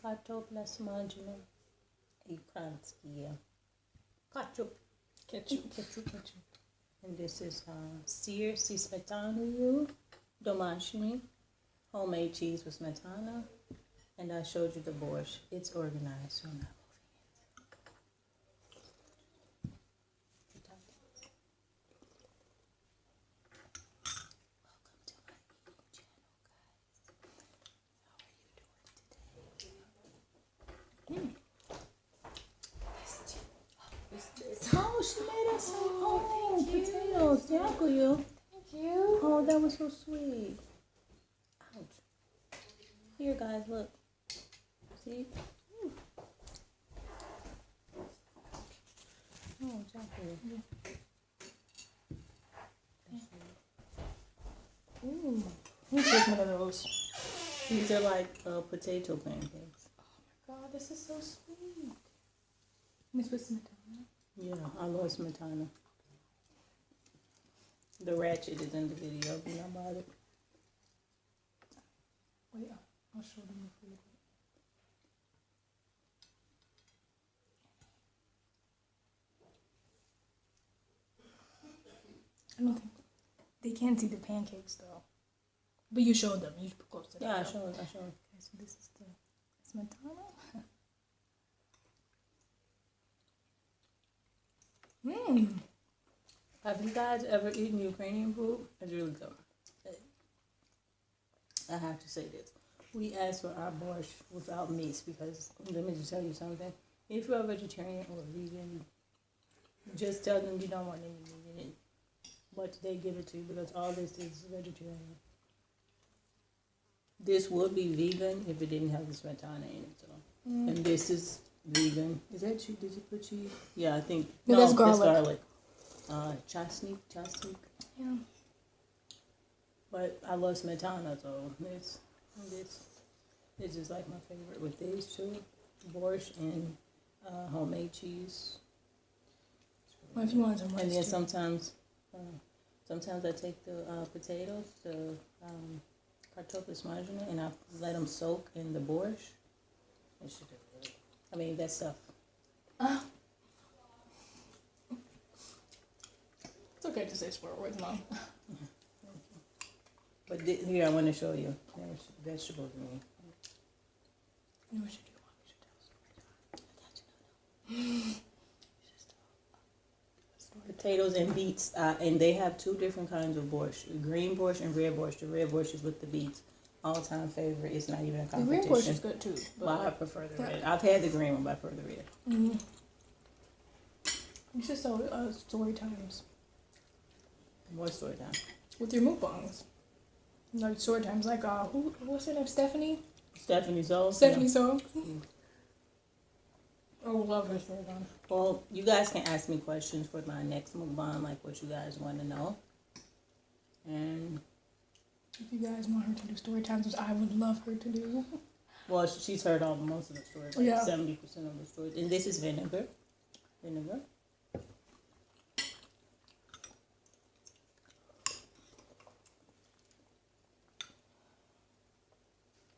Картопля смажена. Ukrainsky. Ketchup. And this is сыр со сметаной, домашний, homemade cheese with smetana. And I showed you the borщ. It's organized, so I'm not Oh, she made us some potatoes. Thank you. Oh, that was so sweet. Ouch. Here, guys, look. See? Oh, exactly. Ooh. Let me take one of those. These are like potato pancakes. Oh my god, this is so sweet. Miss with Cmetana. Yeah, I love Smetana. The ratchet is in the video. Do not bother. Wait, I'll show them the food. I don't think they can't see the pancakes though. But you showed them. You posted it. Yeah, I showed. Okay, so this is the Cmetana. Have you guys ever eaten Ukrainian food? It's really good. I have to say this. We asked for our borщ without meats because, let me just tell you something. If you're a vegetarian or a vegan, just tell them you don't want any meat in it. But they give it to you because all this is vegetarian. This would be vegan if it didn't have the smetana in it. So. And this is vegan. Is that cheese? Did you put cheese? Yeah, I think. No, that's garlic. Chasnik. Yeah. But I love smetana, so this is like my favorite with these two, borщ and homemade cheese. Well, if you want some rice and then too. sometimes I take the potatoes, the картопля смажена, and I let them soak in the borщ. It should be good. I mean that stuff. It's okay to say swear words, Mom. But here I want to show you. There's vegetables in here. You know what you do, Mom? You should tell us. Potatoes and beets, and they have two different kinds of borщ: green borщ and red borщ. The red borщ is with the beets. All-time favorite. It's not even a The competition. green borщ is good too. But I prefer the red. I've had the green one, but I prefer the red. You should tell story times More story time. with your mukbangs. Like story times, like what's her name? Stephanie. Stephanie Zoe. Stephanie So. Oh, love her story time. Well, you guys can ask me questions for my next mukbang, like what you guys want to know. And If you guys want her to do story times, which I would love her to do. well, she's heard most of the stories, like Yeah. 70% of the stories. And this is vinegar.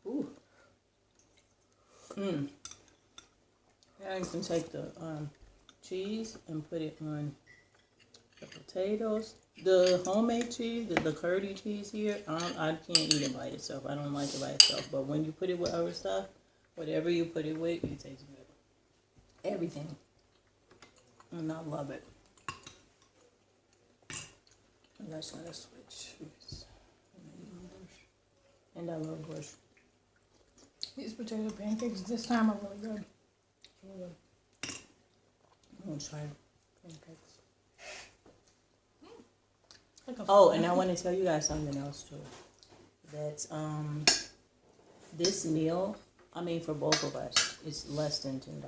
Ooh. Now you can take the cheese and put it on the potatoes. The homemade cheese, the curdy cheese here, I can't eat it by itself. I don't like it by itself. But when you put it with other stuff, whatever you put it with, it tastes good. Everything. And I love it. I'm just going to switch. And I love borщ. These potato pancakes this time are really good. I'm going to try pancakes. Like and I want to tell you guys something else too. That's this meal, for both of us, is less than $10.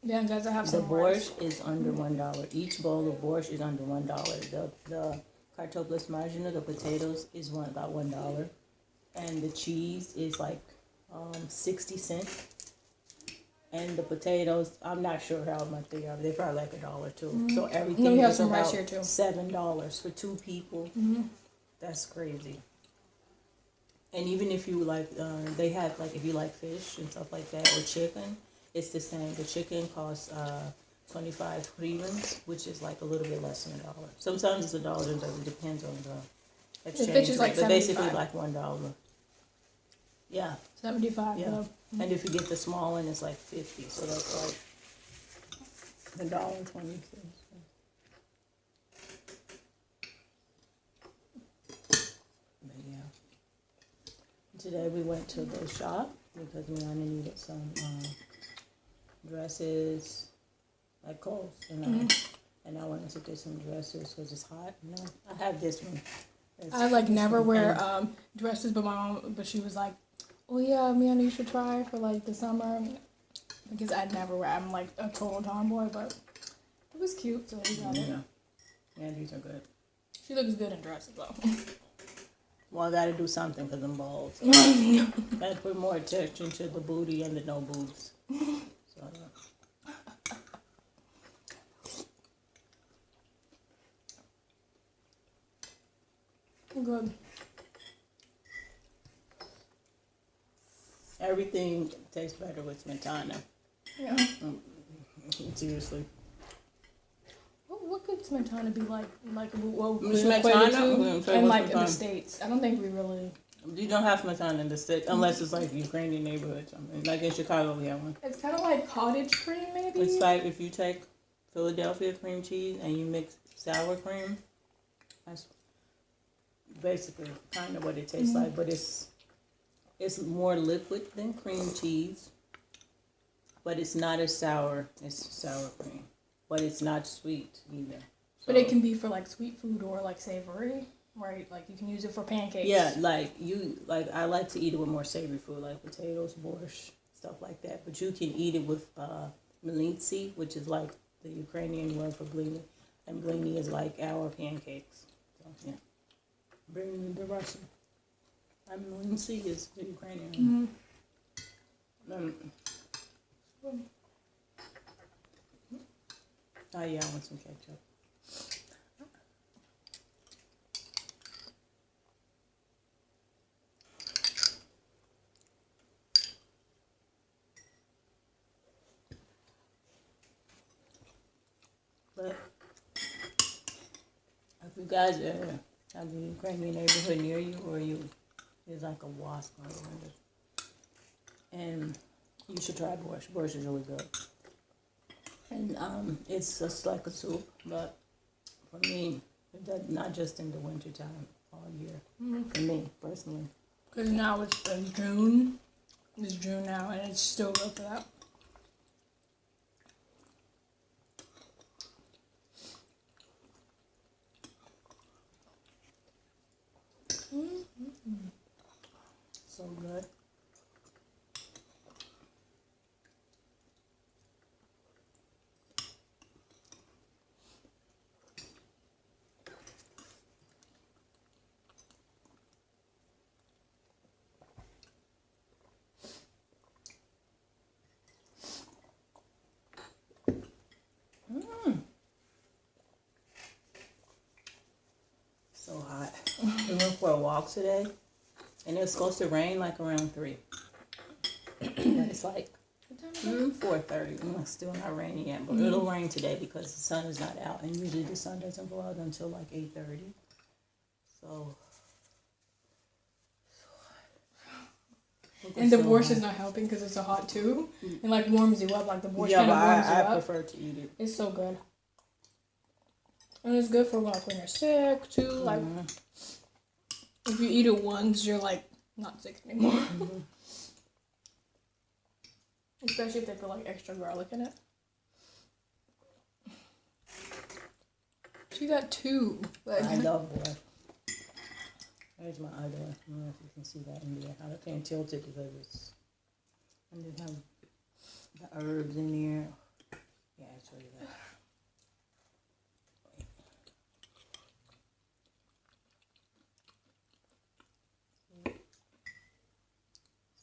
Yeah, guys, I have The some rice. borщ is under $1. Each bowl of borщ is under $1. The картопля смажена, the potatoes is about $1, and the cheese is like 60 cents. And the potatoes, I'm not sure how much they are, but they're probably like $1 too. So everything we have is some rice about here, too. $7 for two people. That's crazy. And even if you like, they have like if you like fish and stuff like that or chicken, it's the same. The chicken costs 25 hryvnias, which is like a little bit less than $1. Sometimes it's $1, but it depends on the The fish exchange is rate. like But basically 75. like $1. Yeah, 75. yeah. Yeah. And if you get the small one, it's like 50. So that's like $1.20. But yeah. Today we went to the shop because Miana needed some dresses, like clothes, and I wanted to get some dresses because it's hot. You know, I have this one. I like never wear dresses, but my mom, but she was like, "Oh yeah, Miana, you should try for like the summer," because I'd never wear. I'm like a total tomboy, but it was cute, so we got it. Yeah, these are good. She looks good in dresses though. Well, I gotta do something because I'm bald. So gotta put more attention to the booty and the no boobs. So yeah. Good. Everything tastes better with Cmetana. Yeah. Seriously. What could Cmetana be like? Like what Smetana? and like in the States, I don't think we really. You don't have Cmetana in the States unless it's like Ukrainian neighborhood something. Like in Chicago, we have one. It's kind of like cottage cream, maybe. It's like if you take Philadelphia cream cheese and you mix sour cream. That's basically kind of what it tastes like, but it's more liquid than cream cheese, but it's not as sour as sour cream, but it's not sweet either. So, But it can be for like sweet food or like savory, right? Like you can use it for pancakes. yeah, I like to eat it with more savory food like potatoes, borshch, stuff like that. But you can eat it with Mlинці, which is like the Ukrainian word for blini, and blini is like our pancakes. So yeah, bring me the Russian. Mlинці is the Ukrainian. Oh yeah, I want some ketchup. But if you guys have a Ukrainian neighborhood near you, or there's like a wasp on the window, and you should try Borshch. Borshch is really good, and it's just like a soup. But for me, not just in the winter time, all year. For me personally, Because now it's June. It's June now, and it's still good for that. so good. So hot. We went for a walk today, and it was supposed to rain like around 3. But it's like 4:30. It's still not raining yet, but it'll rain today because the sun is not out, and usually the sun doesn't go out until like 8:30. So. And the borscht is not helping because it's so hot too, and like warms you up. Like the borscht kind of but warms you I up. prefer to eat it. It's so good. And it's good for like when you're sick too. Like if you eat it once, you're like not sick anymore. Especially if they put like extra garlic in it. She got 2. Like, I love Borshch. There's my other one. I don't know if you can see that in there. I can't tilt it because it's. And they have the herbs in there. Yeah, I'll show you that.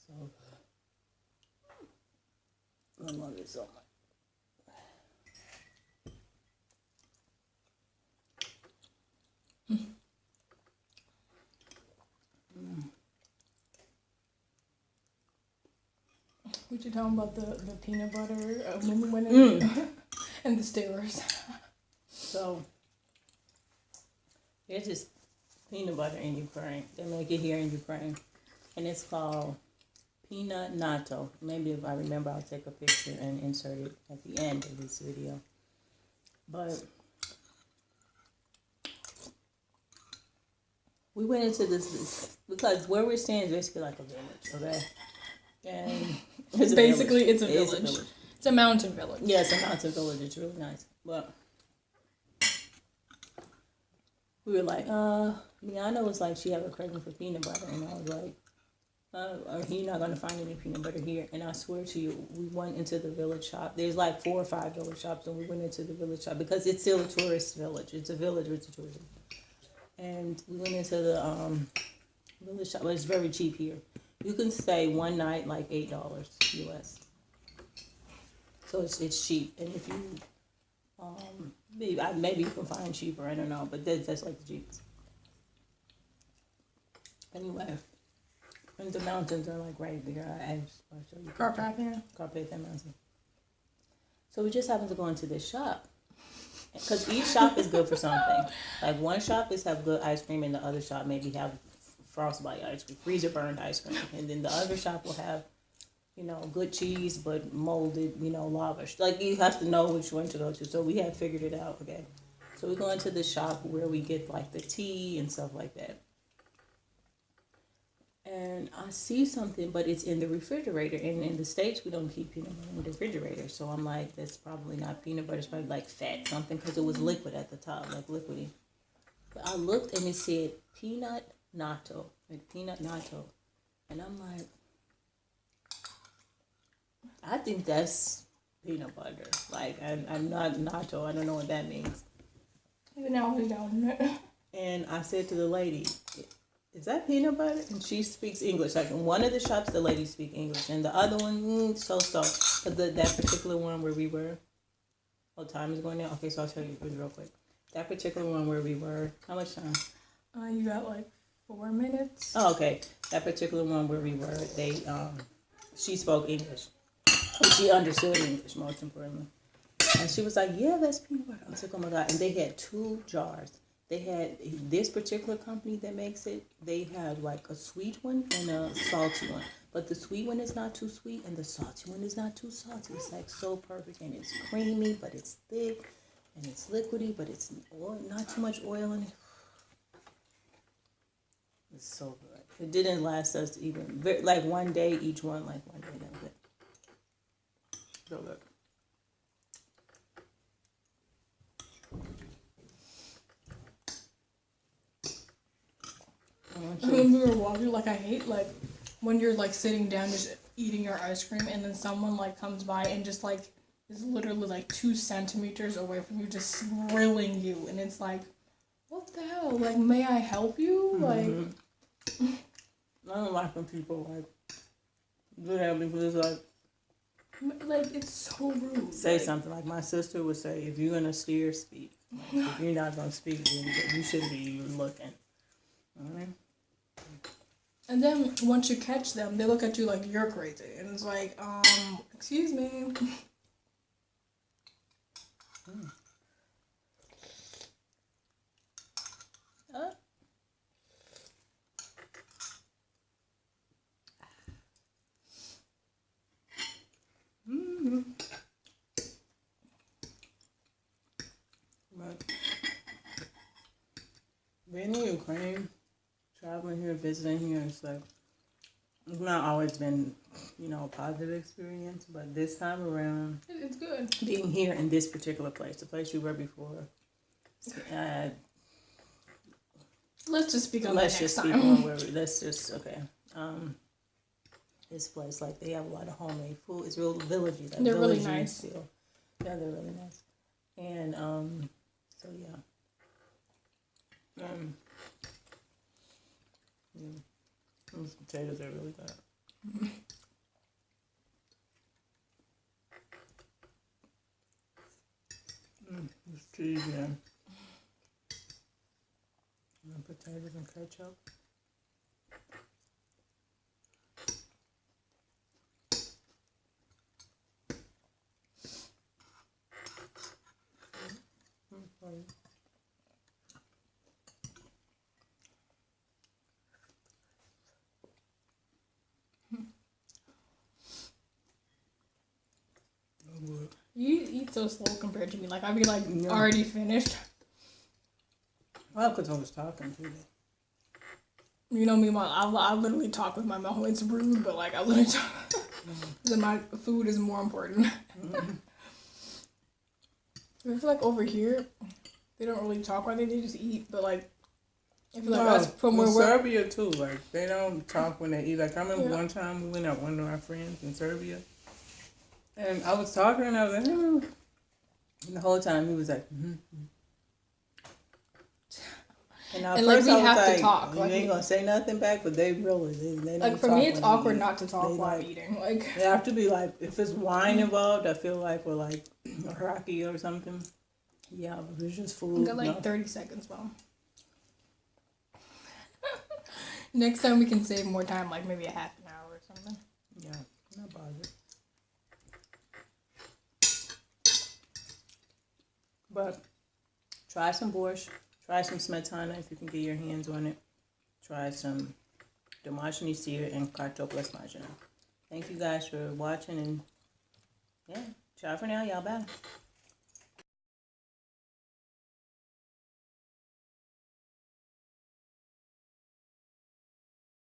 So good. I love it so much. We should tell them about the peanut butter when and the stairs. So, it's just peanut butter in Ukraine. They make it here in Ukraine. And it's called peanut natto. Maybe if I remember, I'll take a picture and insert it at the end of this video. But we went into this because where we're staying is basically like a village, okay? And it's basically a village. It's a mountain village. Yeah, it's a mountain village. It's really nice. But we were like, Liana was like, she had a craving for peanut butter. And I was like, you're not going to find any peanut butter here. And I swear to you, we went into the village shop. There's like 4 or 5 village shops. And we went into the village shop because it's still a tourist village. It's a village with a tourism. And we went into the village shop. But it's very cheap here. You can stay one night like $8 US. So it's cheap. And if you, maybe you can find cheaper. I don't know. But that's like the cheapest. Anyway. And the mountains are like right there. I'll show you. Carpathian Mountain. So we just happened to go into this shop. Because each shop is good for something. Like one shop is have good ice cream and the other shop maybe have frostbite ice cream, freezer burned ice cream. And then the other shop will have, good cheese but molded, lava. Like you have to know which one to go to. So we had figured it out, okay. So we go into the shop where we get like the tea and stuff like that. And I see something, but it's in the refrigerator. And in the States, we don't keep peanut butter in the refrigerator. So I'm like, that's probably not peanut butter. It's probably like fat something because it was liquid at the top, like liquidy. But I looked and it said peanut natto, like peanut natto. And I'm like, I think that's peanut butter. Like, I'm not natto. I don't know what that means. Even now, we don't. And I said to the lady, is that peanut butter? And she speaks English. Like in one of the shops, the lady speaks English. And the other one, so. But that particular one where we were, time is going now? Okay, so I'll tell you real quick. That particular one where we were, how much time? You got like 4 minutes. Oh, okay. That particular one where we were, she spoke English. And she understood English, most importantly. And she was like, yeah, that's peanut butter. I was like, oh my God. And they had 2 jars. They had this particular company that makes it. They had like a sweet one and a salty one. But the sweet one is not too sweet and the salty one is not too salty. It's like so perfect and it's creamy, but it's thick and it's liquidy, but it's not too much oil in it. It's so good. It didn't last us even like one day each one, like one day. That was it. So good. When we were walking, like I hate like when you're like sitting down just eating your ice cream and then someone like comes by and just like is literally like 2 centimeters away from you just grilling you and it's like, what the hell? Like, may I help you? Mm-hmm. Like, I don't like when people like do that because it's like it's so rude. Say something like my sister would say, if you're gonna steer, speak. Like, if you're not gonna speak, then you shouldn't be even looking. Alright. And then once you catch them, they look at you like you're crazy, and it's like, excuse me. But being in Ukraine, traveling here, visiting here, it's like, it's not always been, a positive experience, but this time around, It's good. being here in this particular place, the place we were before, let's just speak on let's that just next speak time. on where let's just, okay. This place, like, they have a lot of homemade food. It's real villagey. Like, They're really nice. Still. Yeah, they're really nice. And, so, yeah. Those potatoes are really good. This cheese, man. And potatoes and ketchup. eat so slow compared to me. Like, I'd be like Yeah. already finished. Well, because I was talking to you. You know me, I literally talk with my mouth. It's rude, but like I literally talk. Then my food is more important. I feel like over here, they don't really talk while they just eat. But like, I feel like us from where in we're Serbia too, like they don't talk when they eat. Like I remember Yeah. one time we went out with one of our friends in Serbia, and I was talking and I was like, and the whole time he was like, And at And, like, first we I was have to like, talk, you like, ain't gonna say nothing back, but they really, they don't like for talk me, it's when they awkward eat. not to talk They while like- eating. Like They have to be like, if it's wine involved, I feel like we're like Rocky or something. Yeah, but if it's just we food. got like No. 30 seconds, Mom. Next time we can save more time, like maybe a half an hour or something. Yeah, not bothered. But try some Borshch. Try some Cmetana if you can get your hands on it. Try some домашний сыр and картопля смажена. Thank you guys for watching and yeah, ciao for now, y'all. Bye.